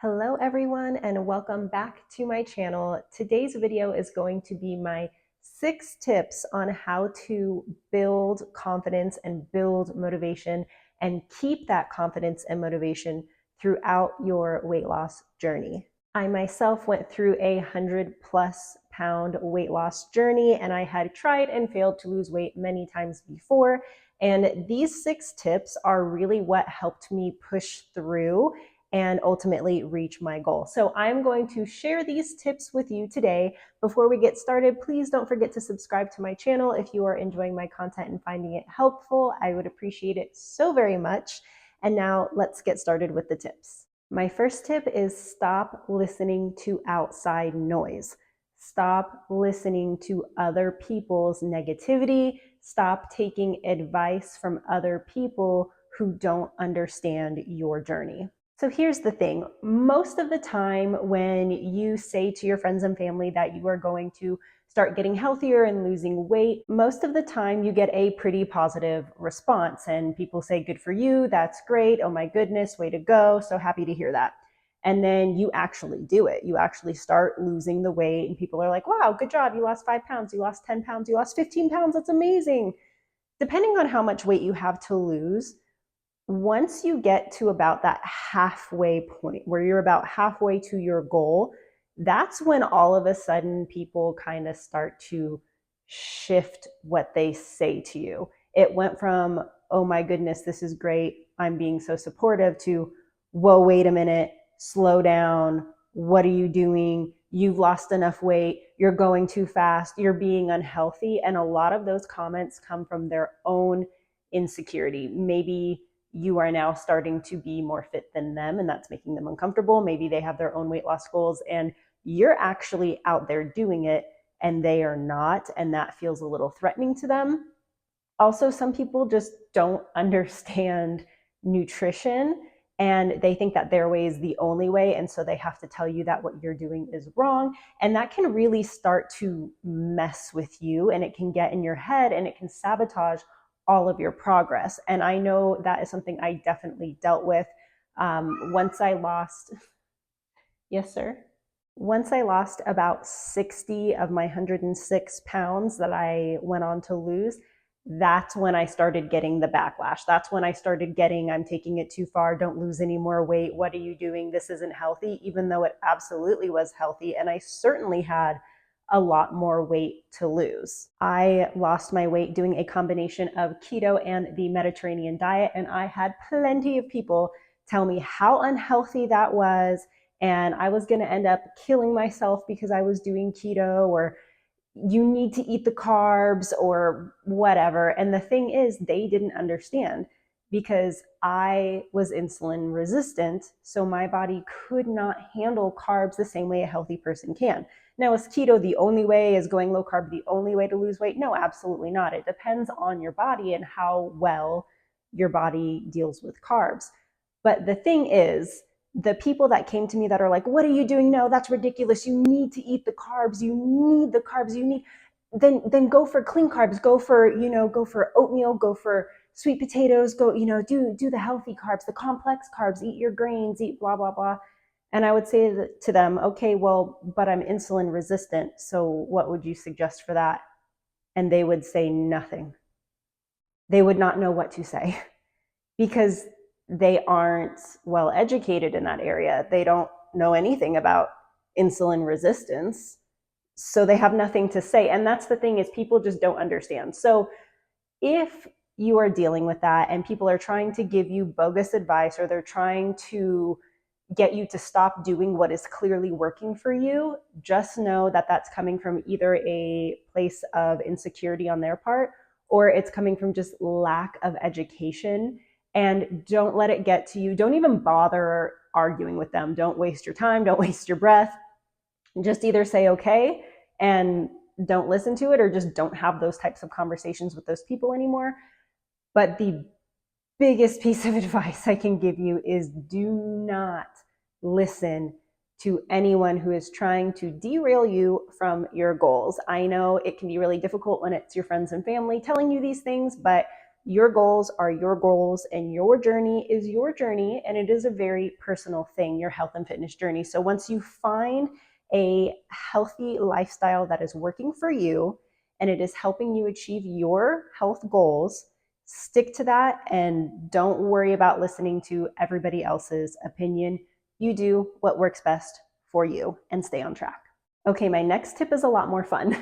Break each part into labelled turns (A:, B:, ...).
A: Hello everyone and welcome back to my channel. Today's video is going to be my 6 tips on how to build confidence and build motivation and keep that confidence and motivation throughout your weight loss journey. I myself went through a 100+ pound weight loss journey, and I had tried and failed to lose weight many times before. And these 6 tips are really what helped me push through and ultimately reach my goal. So I'm going to share these tips with you today. Before we get started, please don't forget to subscribe to my channel if you are enjoying my content and finding it helpful. I would appreciate it so very much. And now let's get started with the tips. My first tip is stop listening to outside noise. Stop listening to other people's negativity. Stop taking advice from other people who don't understand your journey. So here's the thing. Most of the time when you say to your friends and family that you are going to start getting healthier and losing weight, most of the time you get a pretty positive response and people say, good for you, that's great, oh my goodness, way to go, so happy to hear that. And then you actually do it. You actually start losing the weight and people are like, wow, good job, you lost 5 pounds, you lost 10 pounds, you lost 15 pounds, that's amazing. Depending on how much weight you have to lose, once you get to about that halfway point where you're about halfway to your goal, that's when all of a sudden people kind of start to shift what they say to you. It went from, oh my goodness, this is great, I'm being so supportive, to, whoa, wait a minute, slow down, what are you doing? You've lost enough weight, you're going too fast, you're being unhealthy. And a lot of those comments come from their own insecurity. Maybe you are now starting to be more fit than them and that's making them uncomfortable. Maybe they have their own weight loss goals and you're actually out there doing it and they are not, and that feels a little threatening to them. Also, some people just don't understand nutrition and they think that their way is the only way, and so they have to tell you that what you're doing is wrong, and that can really start to mess with you, and it can get in your head and it can sabotage all of your progress. And I know that is something I definitely dealt with. Once I lost, yes, sir. Once I lost about 60 of my 106 pounds that I went on to lose, that's when I started getting the backlash. That's when I started getting, I'm taking it too far, don't lose any more weight, what are you doing, this isn't healthy, even though it absolutely was healthy. And I certainly had a lot more weight to lose. I lost my weight doing a combination of keto and the Mediterranean diet, and I had plenty of people tell me how unhealthy that was, and I was going to end up killing myself because I was doing keto, or you need to eat the carbs or whatever. And the thing is, they didn't understand because I was insulin resistant. So my body could not handle carbs the same way a healthy person can. Now, is keto the only way? Is going low carb the only way to lose weight? No, absolutely not. It depends on your body and how well your body deals with carbs. But the thing is, the people that came to me that are like, what are you doing? No, that's ridiculous. You need to eat the carbs. You need the carbs. You need, then go for clean carbs. Go for, go for oatmeal, go for sweet potatoes, go, do the healthy carbs, the complex carbs, eat your grains, eat blah, blah, blah. And I would say to them, okay, well, but I'm insulin resistant. So what would you suggest for that? And they would say nothing. They would not know what to say because they aren't well educated in that area. They don't know anything about insulin resistance. So they have nothing to say. And that's the thing, is people just don't understand. So if you are dealing with that and people are trying to give you bogus advice, or they're trying to get you to stop doing what is clearly working for you, just know that that's coming from either a place of insecurity on their part, or it's coming from just lack of education. And don't let it get to you. Don't even bother arguing with them. Don't waste your time. Don't waste your breath. Just either say okay and don't listen to it, or just don't have those types of conversations with those people anymore. But the biggest piece of advice I can give you is do not listen to anyone who is trying to derail you from your goals. I know it can be really difficult when it's your friends and family telling you these things, but your goals are your goals and your journey is your journey, and it is a very personal thing, your health and fitness journey. So once you find a healthy lifestyle that is working for you and it is helping you achieve your health goals, stick to that and don't worry about listening to everybody else's opinion. You do what works best for you and stay on track. Okay, my next tip is a lot more fun.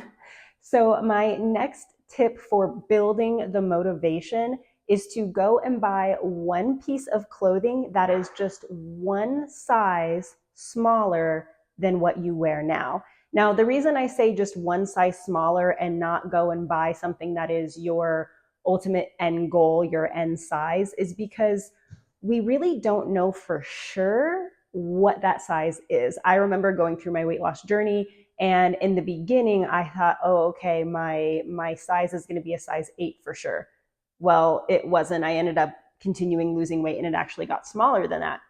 A: So my next tip for building the motivation is to go and buy one piece of clothing that is just one size smaller than what you wear now. Now, the reason I say just one size smaller and not go and buy something that is your ultimate end goal, your end size, is because we really don't know for sure what that size is. I remember going through my weight loss journey, and in the beginning I thought, oh, okay, my size is going to be a size 8 for sure. Well, it wasn't. I ended up continuing losing weight and it actually got smaller than that.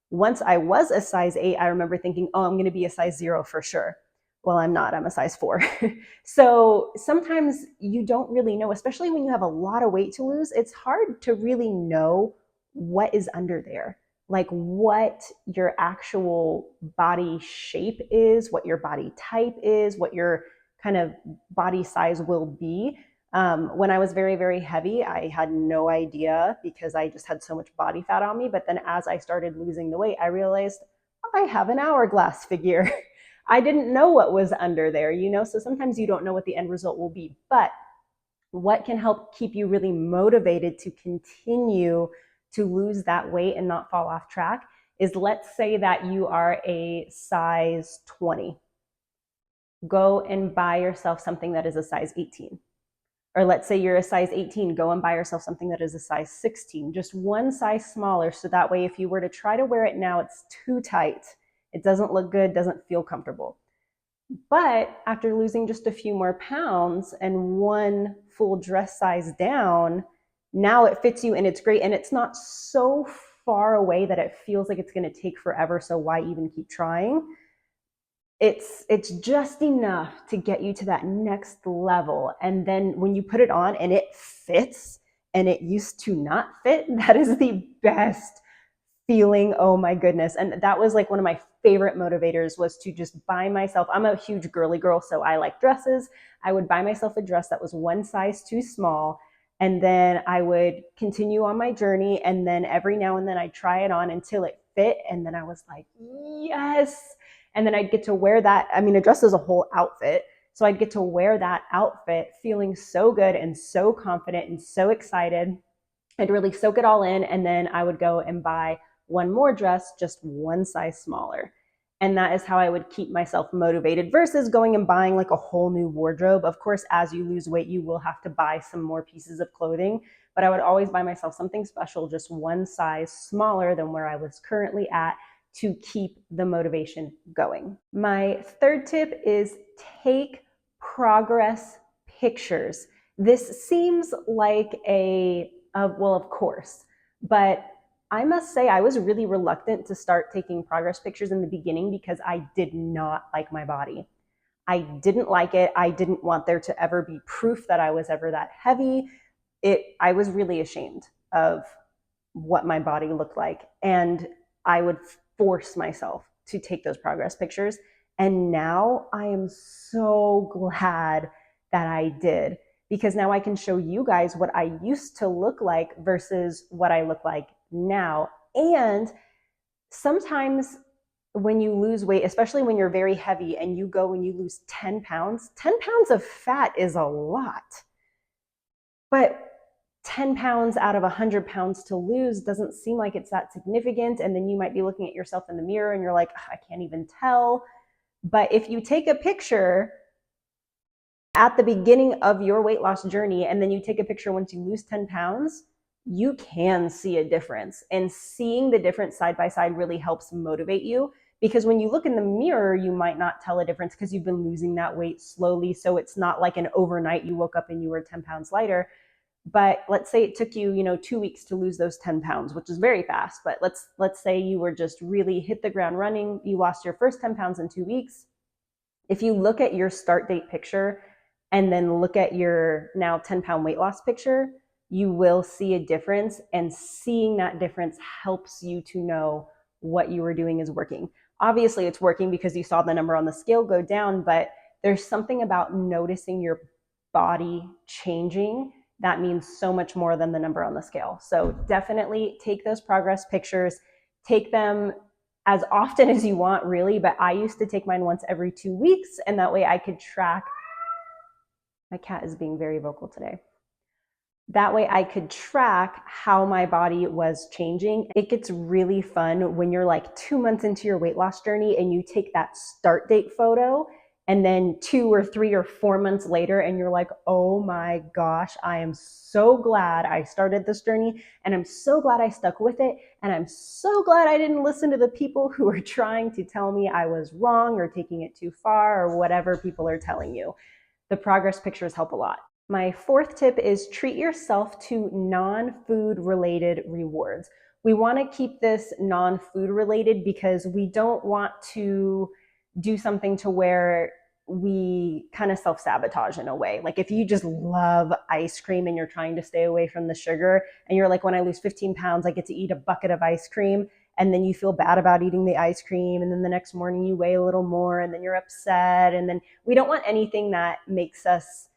A: Once I was a size 8, I remember thinking, oh, I'm going to be a size 0 for sure. Well, I'm not. I'm a size 4. So sometimes you don't really know, especially when you have a lot of weight to lose. It's hard to really know what is under there, like what your actual body shape is, what your body type is, what your kind of body size will be. When I was very, very heavy, I had no idea because I just had so much body fat on me. But then as I started losing the weight, I realized I have an hourglass figure. I didn't know what was under there, so sometimes you don't know what the end result will be. But what can help keep you really motivated to continue to lose that weight and not fall off track is, let's say that you are a size 20. Go and buy yourself something that is a size 18. Or let's say you're a size 18, go and buy yourself something that is a size 16, just one size smaller. So that way, if you were to try to wear it now, it's too tight. It doesn't look good, doesn't feel comfortable. But after losing just a few more pounds and one full dress size down, now it fits you and it's great. And it's not so far away that it feels like it's going to take forever. So why even keep trying? It's just enough to get you to that next level. And then when you put it on and it fits and it used to not fit, that is the best feeling. Oh my goodness. And that was like one of my favorite motivators, was to just buy myself, I'm a huge girly girl, so I like dresses. I would buy myself a dress that was one size too small. And then I would continue on my journey. And then every now and then I'd try it on until it fit. And then I was like, yes. And then I'd get to wear that. I mean, a dress is a whole outfit. So I'd get to wear that outfit feeling so good and so confident and so excited. I'd really soak it all in. And then I would go and buy one more dress, just one size smaller. And that is how I would keep myself motivated versus going and buying like a whole new wardrobe. Of course, as you lose weight, you will have to buy some more pieces of clothing, but I would always buy myself something special, just one size smaller than where I was currently at, to keep the motivation going. My third tip is take progress pictures. This seems like well, of course, but I must say I was really reluctant to start taking progress pictures in the beginning because I did not like my body. I didn't like it. I didn't want there to ever be proof that I was ever that heavy. I was really ashamed of what my body looked like. And I would force myself to take those progress pictures. And now I am so glad that I did, because now I can show you guys what I used to look like versus what I look like now. And sometimes when you lose weight, especially when you're very heavy and you go and you lose 10 pounds of fat is a lot. But 10 pounds out of 100 pounds to lose doesn't seem like it's that significant. And then you might be looking at yourself in the mirror and you're like, I can't even tell. But if you take a picture at the beginning of your weight loss journey, and then you take a picture once you lose 10 pounds, you can see a difference. And seeing the difference side by side really helps motivate you, because when you look in the mirror, you might not tell a difference because you've been losing that weight slowly. So it's not like an overnight you woke up and you were 10 pounds lighter. But let's say it took you, 2 weeks to lose those 10 pounds, which is very fast. But let's say you were just really hit the ground running. You lost your first 10 pounds in 2 weeks. If you look at your start date picture and then look at your now 10-pound weight loss picture, you will see a difference, and seeing that difference helps you to know what you are doing is working. Obviously, it's working because you saw the number on the scale go down, but there's something about noticing your body changing that means so much more than the number on the scale. So definitely take those progress pictures, take them as often as you want, really, but I used to take mine once every 2 weeks, and that way I could track. My cat is being very vocal today. That way I could track how my body was changing. It gets really fun when you're like 2 months into your weight loss journey and you take that start date photo, and then 2 or 3 or 4 months later and you're like, oh my gosh, I am so glad I started this journey, and I'm so glad I stuck with it, and I'm so glad I didn't listen to the people who were trying to tell me I was wrong or taking it too far or whatever people are telling you. The progress pictures help a lot. My fourth tip is treat yourself to non-food related rewards. We want to keep this non-food related because we don't want to do something to where we kind of self-sabotage in a way. Like if you just love ice cream and you're trying to stay away from the sugar, and you're like, when I lose 15 pounds, I get to eat a bucket of ice cream, and then you feel bad about eating the ice cream, and then the next morning you weigh a little more, and then you're upset, and then we don't want anything that makes us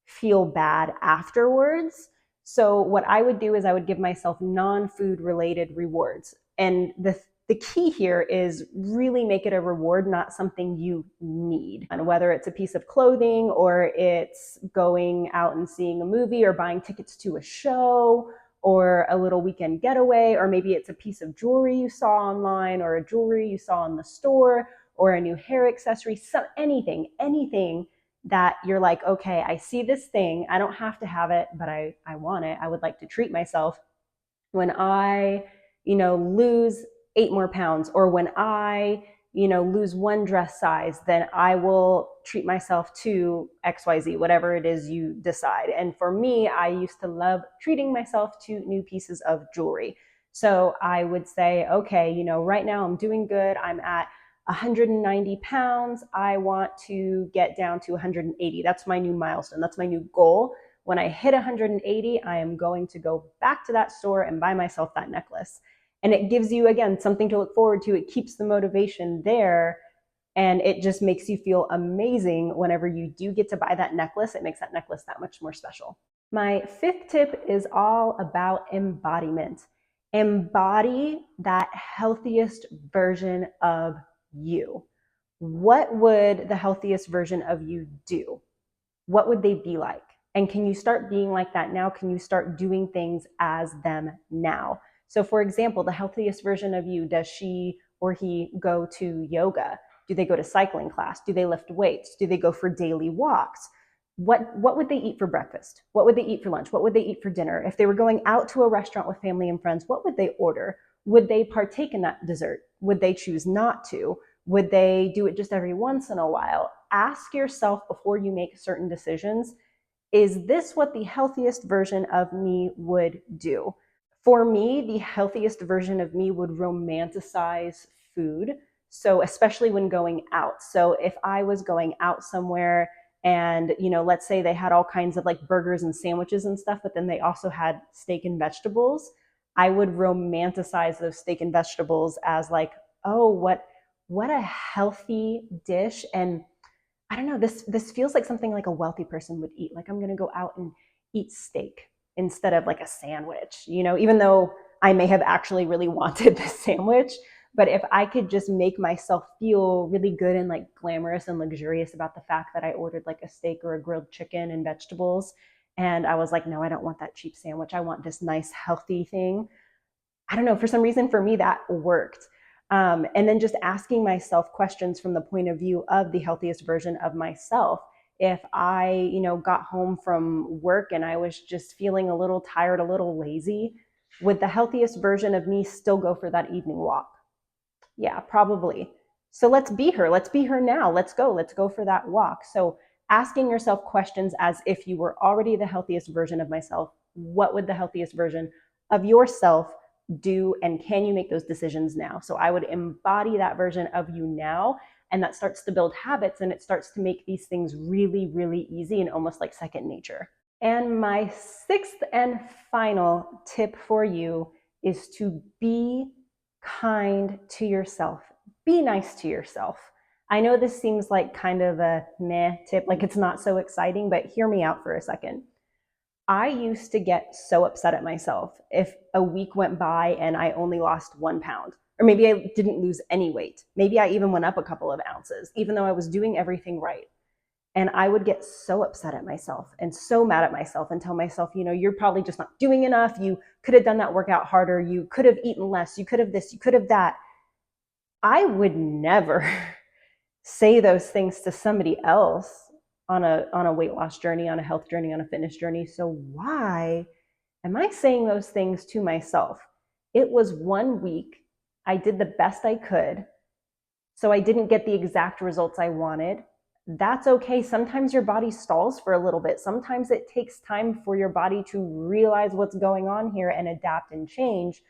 A: feel bad afterwards. So what I would do is I would give myself non-food related rewards. And the key here is really make it a reward, not something you need. And whether it's a piece of clothing, or it's going out and seeing a movie, or buying tickets to a show, or a little weekend getaway, or maybe it's a piece of jewelry you saw online, or a jewelry you saw in the store, or a new hair accessory, so anything that you're like, okay, I see this thing, I don't have to have it, but I want it. I would like to treat myself. When I, lose 8 more pounds, or when I, lose one dress size, then I will treat myself to XYZ, whatever it is you decide. And for me, I used to love treating myself to new pieces of jewelry. So I would say, okay, right now I'm doing good. I'm at 190 pounds. I want to get down to 180. That's my new milestone. That's my new goal. When I hit 180, I am going to go back to that store and buy myself that necklace. And it gives you, again, something to look forward to. It keeps the motivation there. And it just makes you feel amazing whenever you do get to buy that necklace. It makes that necklace that much more special. My fifth tip is all about embodiment. Embody that healthiest version of you. What would the healthiest version of you do? What would they be like? And can you start being like that now? Can you start doing things as them now? So for example, the healthiest version of you, does she or he go to yoga? Do they go to cycling class? Do they lift weights? Do they go for daily walks? What would they eat for breakfast? What would they eat for lunch? What would they eat for dinner? If they were going out to a restaurant with family and friends, what would they order? Would they partake in that dessert? Would they choose not to? Would they do it just every once in a while? Ask yourself before you make certain decisions, is this what the healthiest version of me would do? For me, the healthiest version of me would romanticize food. So especially when going out. So if I was going out somewhere and, let's say they had all kinds of like burgers and sandwiches and stuff, but then they also had steak and vegetables, I would romanticize those steak and vegetables as like, oh, what a healthy dish. And I don't know, this feels like something like a wealthy person would eat. Like, I'm going to go out and eat steak instead of like a sandwich, even though I may have actually really wanted the sandwich. But if I could just make myself feel really good and like glamorous and luxurious about the fact that I ordered like a steak or a grilled chicken and vegetables, and I was like, no, I don't want that cheap sandwich. I want this nice, healthy thing. I don't know, for some reason, for me, that worked. And then just asking myself questions from the point of view of the healthiest version of myself. If I, got home from work and I was just feeling a little tired, a little lazy, would the healthiest version of me still go for that evening walk? Yeah, probably. So let's be her. Let's be her now. Let's go for that walk. So asking yourself questions as if you were already the healthiest version of myself. What would the healthiest version of yourself do, and can you make those decisions now? So I would embody that version of you now, and that starts to build habits, and it starts to make these things really, really easy and almost like second nature. And my sixth and final tip for you is to be kind to yourself. Be nice to yourself. I know this seems like kind of a meh tip, like it's not so exciting, but hear me out for a second. I used to get so upset at myself if a week went by and I only lost 1 pound, or maybe I didn't lose any weight. Maybe I even went up a couple of ounces, even though I was doing everything right. And I would get so upset at myself and so mad at myself and tell myself, you're probably just not doing enough. You could have done that workout harder. You could have eaten less. You could have this, you could have that. I would never say those things to somebody else on a weight loss journey, on a health journey, on a fitness journey. So why am I saying those things to myself? It was 1 week. I did the best I could. So I didn't get the exact results I wanted. That's okay. Sometimes your body stalls for a little bit. Sometimes it takes time for your body to realize what's going on here and adapt and change.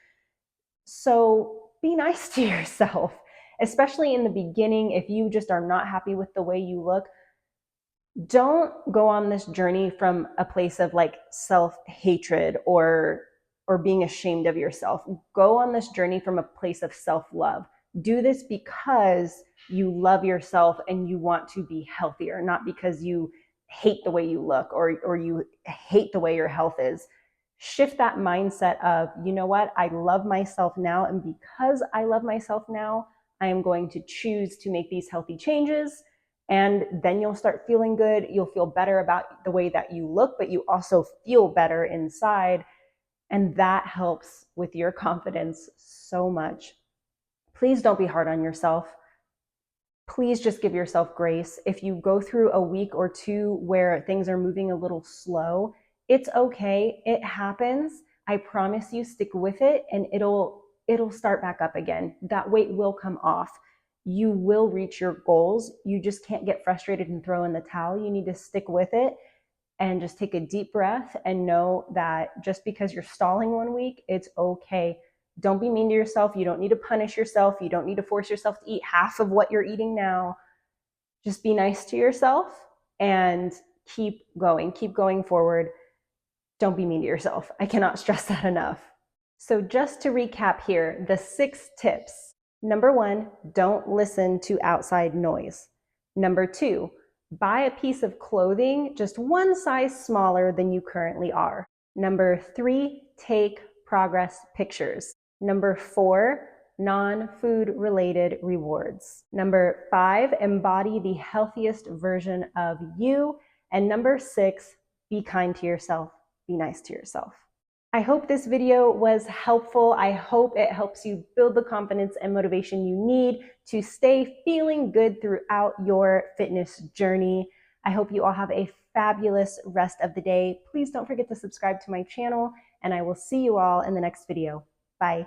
A: So be nice to yourself, especially in the beginning. If you just are not happy with the way you look, don't go on this journey from a place of like self-hatred or being ashamed of yourself. Go on this journey from a place of self-love. Do this because you love yourself and you want to be healthier, not because you hate the way you look or you hate the way your health is. Shift that mindset of, you know what, I love myself now, and because I love myself now, I am going to choose to make these healthy changes. And then you'll start feeling good. You'll feel better about the way that you look, but you also feel better inside. And that helps with your confidence so much. Please don't be hard on yourself. Please just give yourself grace. If you go through a week or two where things are moving a little slow, it's okay. It happens. I promise you, stick with it and it'll start back up again. That weight will come off. You will reach your goals. You just can't get frustrated and throw in the towel. You need to stick with it and just take a deep breath and know that just because you're stalling 1 week, it's okay. Don't be mean to yourself. You don't need to punish yourself. You don't need to force yourself to eat half of what you're eating now. Just be nice to yourself and keep going forward. Don't be mean to yourself. I cannot stress that enough. So just to recap here, the 6 tips. Number 1, don't listen to outside noise. Number 2, buy a piece of clothing just one size smaller than you currently are. Number 3, take progress pictures. Number 4, non-food related rewards. Number 5, embody the healthiest version of you. And number 6, be kind to yourself. Be nice to yourself. I hope this video was helpful. I hope it helps you build the confidence and motivation you need to stay feeling good throughout your fitness journey. I hope you all have a fabulous rest of the day. Please don't forget to subscribe to my channel, and I will see you all in the next video. Bye.